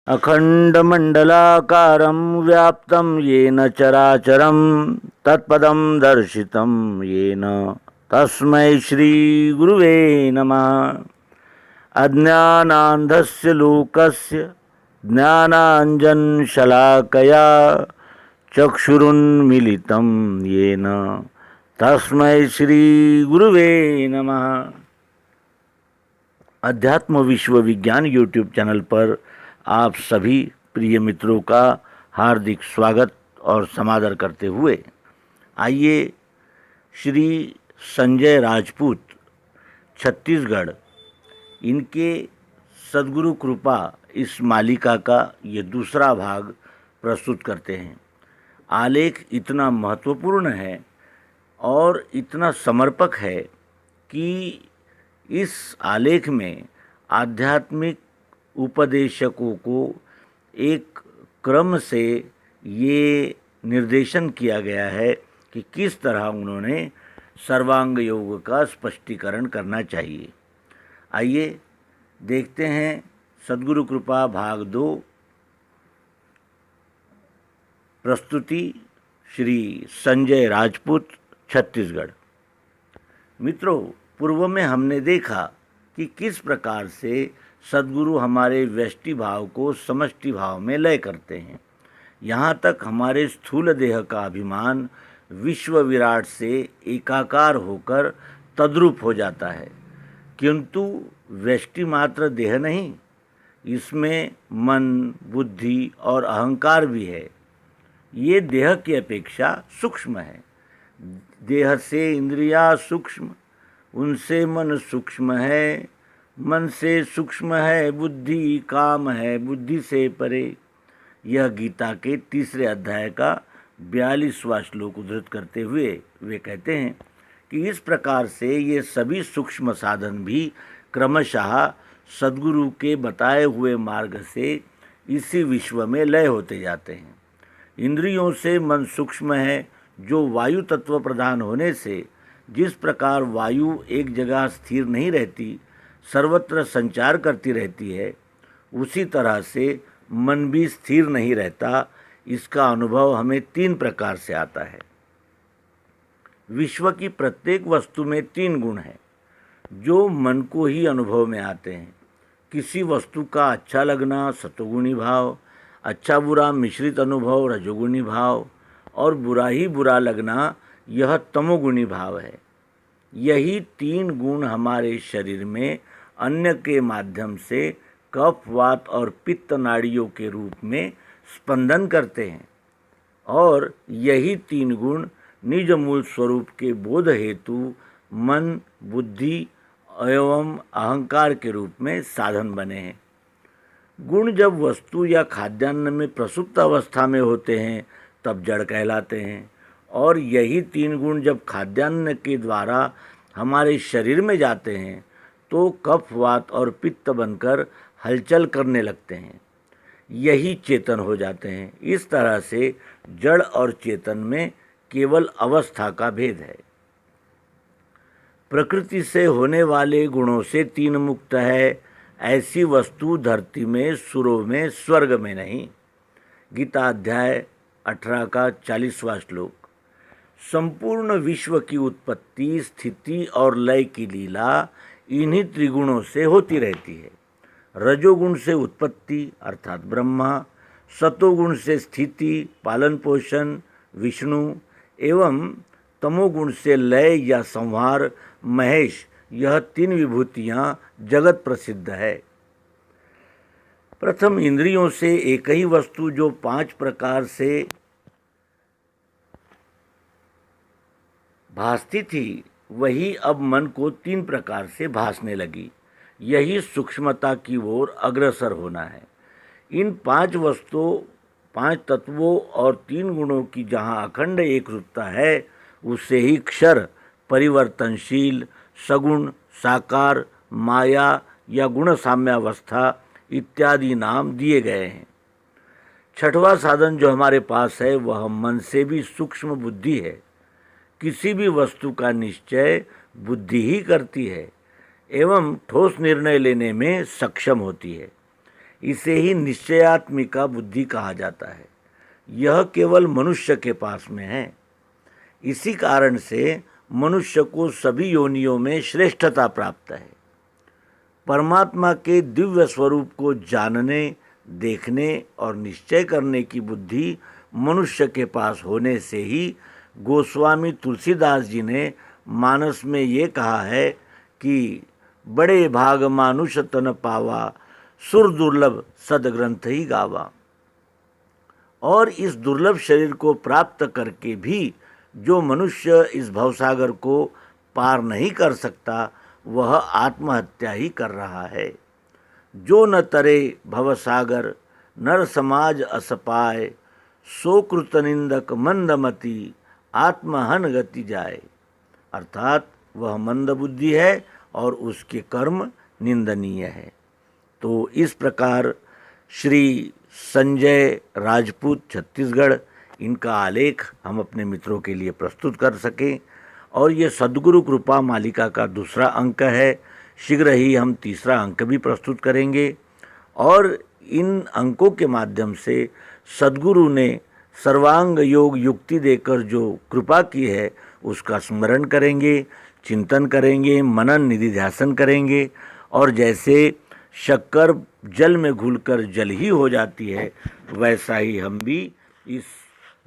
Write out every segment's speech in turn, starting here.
अखण्डमण्डलाकारं व्याप्तं येन चराचरं तत्पदं दर्शितं येन तस्मै श्रीगुरुवे नमः। अज्ञानान्धस्य लोकस्य ज्ञानाञ्जनशलाकया चक्षुरुन्मीलितं येन तस्मै श्रीगुरुवे नमः। अध्यात्म विश्व विज्ञान यूट्यूब चैनल पर आप सभी प्रिय मित्रों का हार्दिक स्वागत और समादर करते हुए आइए श्री संजय राजपूत छत्तीसगढ़ इनके सद्गुरु कृपा इस मालिका का ये दूसरा भाग प्रस्तुत करते हैं। आलेख इतना महत्वपूर्ण है और इतना समर्पक है कि इस आलेख में आध्यात्मिक उपदेशकों को एक क्रम से ये निर्देशन किया गया है कि किस तरह उन्होंने सर्वांग योग का स्पष्टीकरण करना चाहिए। आइए देखते हैं सद्गुरु कृपा भाग 2 प्रस्तुति श्री संजय राजपूत छत्तीसगढ़। मित्रों, पूर्व में हमने देखा कि किस प्रकार से सद्गुरु हमारे व्यष्टि भाव को समष्टि भाव में लय करते हैं। यहाँ तक हमारे स्थूल देह का अभिमान विश्व विराट से एकाकार होकर तद्रूप हो जाता है, किंतु व्यष्टि मात्र देह नहीं, इसमें मन, बुद्धि और अहंकार भी है। ये देह की अपेक्षा सूक्ष्म है। देह से इंद्रियां सूक्ष्म, उनसे मन सूक्ष्म है, मन से सूक्ष्म है बुद्धि, काम है बुद्धि से परे। यह गीता के 3 अध्याय का 42वां श्लोक उद्धृत करते हुए वे कहते हैं कि इस प्रकार से ये सभी सूक्ष्म साधन भी क्रमशः सद्गुरु के बताए हुए मार्ग से इसी विश्व में लय होते जाते हैं। इंद्रियों से मन सूक्ष्म है, जो वायु तत्व प्रधान होने से जिस प्रकार वायु एक जगह स्थिर नहीं रहती, सर्वत्र संचार करती रहती है, उसी तरह से मन भी स्थिर नहीं रहता। इसका अनुभव हमें 3 प्रकार से आता है। विश्व की प्रत्येक वस्तु में 3 गुण हैं जो मन को ही अनुभव में आते हैं। किसी वस्तु का अच्छा लगना सतोगुणी भाव, अच्छा बुरा मिश्रित अनुभव रजोगुणी भाव और बुरा ही बुरा लगना यह तमोगुणी भाव है। यही 3 गुण हमारे शरीर में अन्न के माध्यम से कफ, वात और पित्त नाड़ियों के रूप में स्पंदन करते हैं और यही 3 गुण निज मूल स्वरूप के बोध हेतु मन, बुद्धि एवं अहंकार के रूप में साधन बने हैं। गुण जब वस्तु या खाद्यान्न में प्रसुप्त अवस्था में होते हैं तब जड़ कहलाते हैं, और यही 3 गुण जब खाद्यान्न के द्वारा हमारे शरीर में जाते हैं तो कफ, वात और पित्त बनकर हलचल करने लगते हैं, यही चेतन हो जाते हैं। इस तरह से जड़ और चेतन में केवल अवस्था का भेद है। प्रकृति से होने वाले गुणों से 3 मुक्त है, ऐसी वस्तु धरती में, सुरों में, स्वर्ग में नहीं। गीता अध्याय 18 का 40वां श्लोक। संपूर्ण विश्व की उत्पत्ति, स्थिति और लय की लीला इन्हीं त्रिगुणों से होती रहती है। रजोगुण से उत्पत्ति अर्थात ब्रह्मा, सतोगुण से स्थिति, पालन पोषण विष्णु एवं तमोगुण से लय या संहार महेश, यह 3 विभूतियाँ जगत प्रसिद्ध है। प्रथम इंद्रियों से एक ही वस्तु जो 5 प्रकार से भासती थी, वही अब मन को 3 प्रकार से भासने लगी। यही सूक्ष्मता की ओर अग्रसर होना है। इन 5 वस्तुओं, 5 तत्वों और 3 गुणों की जहाँ अखंड एकरूपता है, उसे ही क्षर, परिवर्तनशील, सगुण, साकार, माया या गुण साम्यावस्था इत्यादि नाम दिए गए हैं। 6वां साधन जो हमारे पास है वह मन से भी सूक्ष्म बुद्धि है। किसी भी वस्तु का निश्चय बुद्धि ही करती है एवं ठोस निर्णय लेने में सक्षम होती है। इसे ही निश्चयात्मिका बुद्धि कहा जाता है। यह केवल मनुष्य के पास में है। इसी कारण से मनुष्य को सभी योनियों में श्रेष्ठता प्राप्त है। परमात्मा के दिव्य स्वरूप को जानने, देखने और निश्चय करने की बुद्धि मनुष्य के पास होने से ही गोस्वामी तुलसीदास जी ने मानस में ये कहा है कि बड़े भाग मानुष तन पावा, सुर दुर्लभ सदग्रंथ ही गावा। और इस दुर्लभ शरीर को प्राप्त करके भी जो मनुष्य इस भवसागर को पार नहीं कर सकता, वह आत्महत्या ही कर रहा है। जो न तरे भवसागर, नर समाज असपाय, सो कृतनिंदक मंदमति, आत्महन गति जाए। अर्थात वह मंद बुद्धि है और उसके कर्म निंदनीय है। तो इस प्रकार श्री संजय राजपूत छत्तीसगढ़, इनका आलेख हम अपने मित्रों के लिए प्रस्तुत कर सकें। और ये सद्गुरु कृपा मालिका का दूसरा अंक है। शीघ्र ही हम तीसरा अंक भी प्रस्तुत करेंगे और इन अंकों के माध्यम से सद्गुरु ने सर्वांग योग युक्ति देकर जो कृपा की है उसका स्मरण करेंगे, चिंतन करेंगे, मनन निधि ध्यासन करेंगे। और जैसे शक्कर जल में घुलकर जल ही हो जाती है, वैसा ही हम भी इस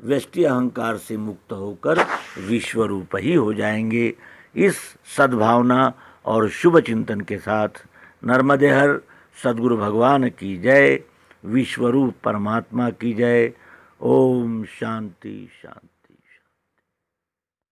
व्यष्टि अहंकार से मुक्त होकर विश्वरूप ही हो जाएंगे। इस सद्भावना और शुभ चिंतन के साथ नर्मदे हर सद्गुरु भगवान की जय, विश्वरूप परमात्मा की जय। ओम शांति शांति।